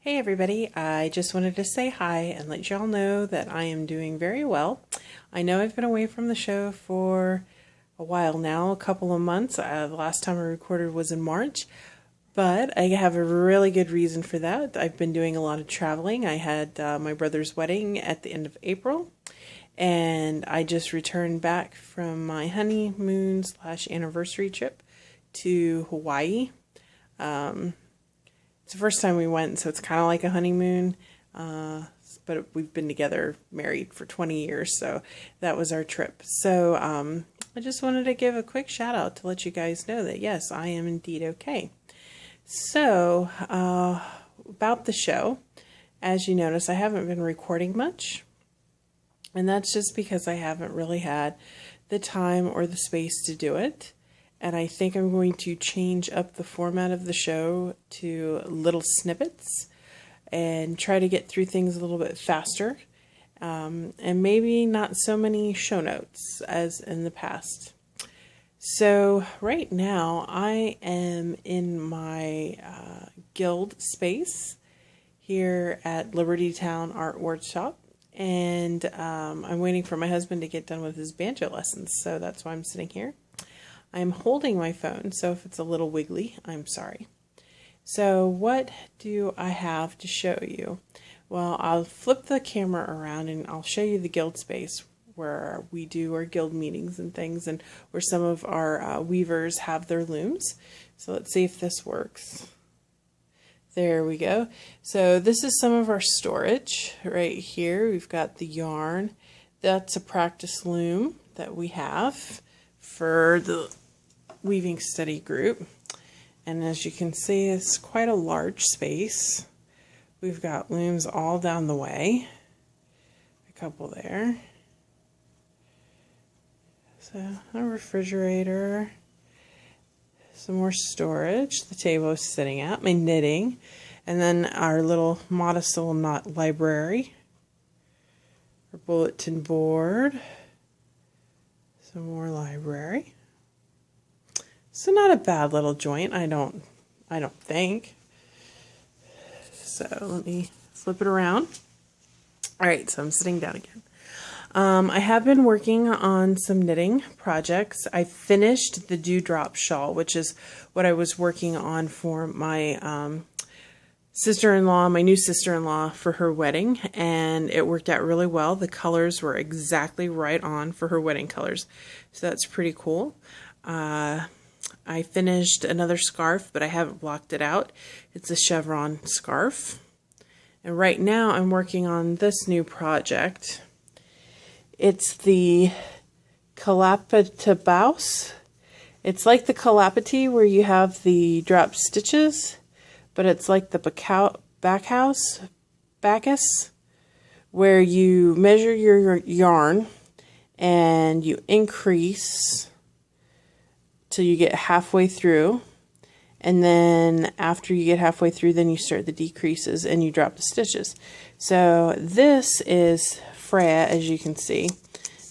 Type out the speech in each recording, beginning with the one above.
Hey everybody, I just wanted to say hi and let y'all know that I am doing very well. I know I've been away from the show for a while now, a couple of months. The last time I recorded was in March, but I have a really good reason for that. I've been doing a lot of traveling. I had my brother's wedding at the end of April, and I just returned back from my honeymoon/anniversary trip to Hawaii. It's the first time we went, so it's kind of like a honeymoon, but we've been together, married for 20 years, so that was our trip. So I just wanted to give a quick shout out to let you guys know that yes, I am indeed okay. So about the show, as you notice, I haven't been recording much, and that's just because I haven't really had the time or the space to do it. And I think I'm going to change up the format of the show to little snippets and try to get through things a little bit faster, and maybe not so many show notes as in the past. So right now I am in my guild space here at Liberty Town Art Workshop, and I'm waiting for my husband to get done with his banjo lessons, so that's why I'm sitting here. I'm holding my phone, so if it's a little wiggly, I'm sorry. So what do I have to show you? Well, I'll flip the camera around and I'll show you the guild space where we do our guild meetings and things, and where some of our weavers have their looms. So let's see if this works. There we go. So this is some of our storage right here. We've got the yarn. That's a practice loom that we have for the weaving study group, and as you can see, it's quite a large space. We've got looms all down the way, a couple there, so a refrigerator, some more storage, the table is sitting at, my knitting, and then our little modest little knot library, our bulletin board, some more library. So not a bad little joint, I don't think. So let me flip it around. All right, so I'm sitting down again. I have been working on some knitting projects. I finished the Dewdrop shawl, which is what I was working on for my sister-in-law, my new sister-in-law, for her wedding, and it worked out really well. The colors were exactly right on for her wedding colors, so that's pretty cool. I finished another scarf, but I haven't blocked it out. It's a chevron scarf. And right now I'm working on this new project. It's the Kalapatabaus. It's like the Kalapati where you have the drop stitches, but it's like the Bacchus, where you measure your yarn and you increase till you get halfway through, and then after you get halfway through, then you start the decreases and you drop the stitches. So this is Freya, as you can see.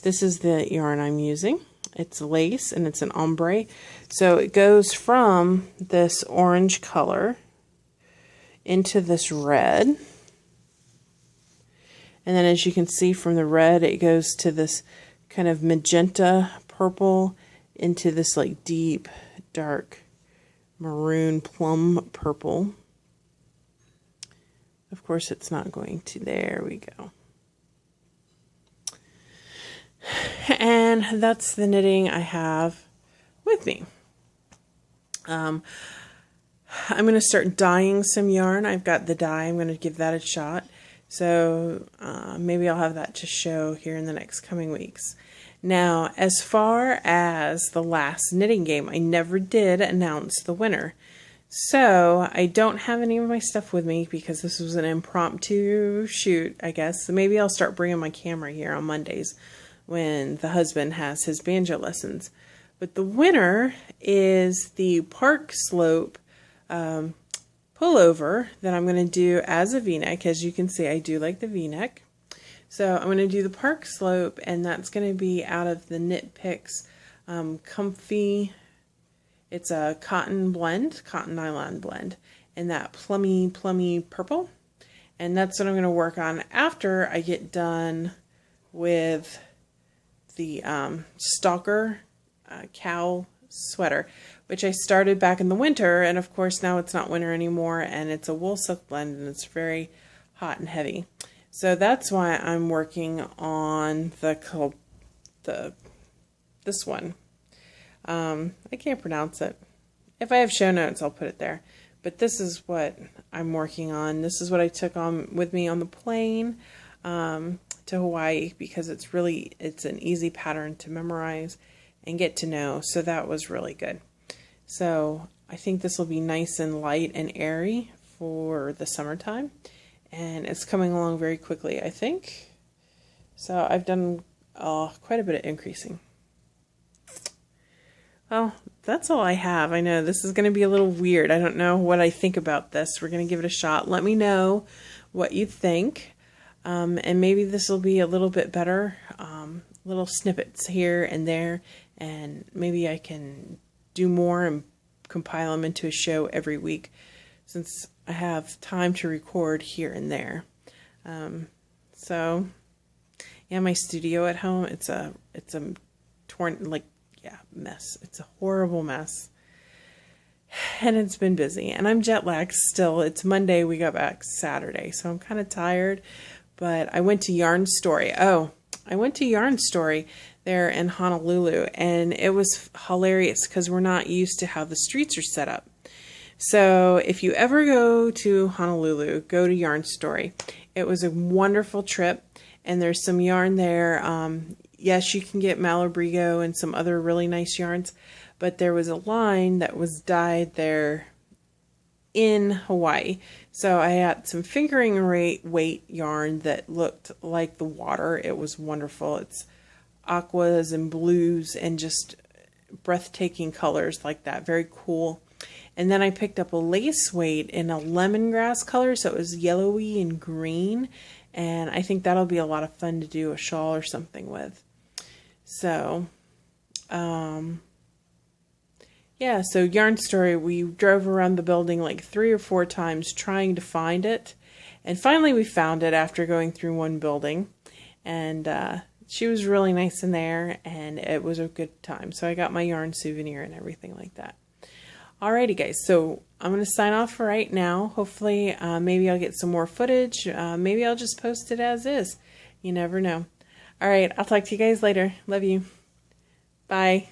This is the yarn I'm using. It's lace and it's an ombre, so it goes from this orange color into this red, and then as you can see from the red, it goes to this kind of magenta purple into this like deep dark maroon plum purple. Of course it's not going to, there we go. And that's the knitting I have with me. I'm going to start dyeing some yarn. I've got the dye, I'm going to give that a shot. So maybe I'll have that to show here in the next coming weeks. Now, as far as the last knitting game, I never did announce the winner. So I don't have any of my stuff with me because this was an impromptu shoot, I guess. So maybe I'll start bringing my camera here on Mondays when the husband has his banjo lessons. But the winner is the Park Slope pullover that I'm going to do as a v-neck. As you can see, I do like the v-neck. So I'm going to do the Park Slope, and that's going to be out of the Knit Picks Comfy. It's a cotton blend, cotton nylon blend, in that plummy purple. And that's what I'm going to work on after I get done with the Stalker cow sweater, which I started back in the winter, and of course now it's not winter anymore, and it's a wool silk blend, and it's very hot and heavy. So that's why I'm working on this one. I can't pronounce it. If I have show notes, I'll put it there. But this is what I'm working on. This is what I took on with me on the plane to Hawaii, because it's an easy pattern to memorize and get to know. So that was really good. So I think this will be nice and light and airy for the summertime. And it's coming along very quickly, I think. So I've done quite a bit of increasing. Well, that's all I have. I know this is going to be a little weird. I don't know what I think about this. We're going to give it a shot. Let me know what you think. And maybe this will be a little bit better. Little snippets here and there. And maybe I can do more and compile them into a show every week, since I have time to record here and there. So yeah, my studio at home, it's a torn, mess. It's a horrible mess. And it's been busy, and I'm jet lagged still. It's Monday, we got back Saturday, so I'm kind of tired. But I went to Yarn Story. I went to Yarn Story there in Honolulu, and it was hilarious because we're not used to how the streets are set up. So if you ever go to Honolulu, go to Yarn Story. It was a wonderful trip, and there's some yarn there. Yes, you can get Malabrigo and some other really nice yarns, but there was a line that was dyed there in Hawaii. So I had some fingering weight yarn that looked like the water. It was wonderful. It's aquas and blues and just breathtaking colors like that. Very cool. And then I picked up a lace weight in a lemongrass color, so it was yellowy and green. And I think that'll be a lot of fun to do a shawl or something with. So, yeah, so Yarn Story, we drove around the building like 3 or 4 times trying to find it. And finally we found it after going through one building. And she was really nice in there, and it was a good time. So I got my yarn souvenir and everything like that. Alrighty guys, so I'm going to sign off for right now. Hopefully maybe I'll get some more footage. Maybe I'll just post it as is. You never know. Alright, I'll talk to you guys later. Love you. Bye.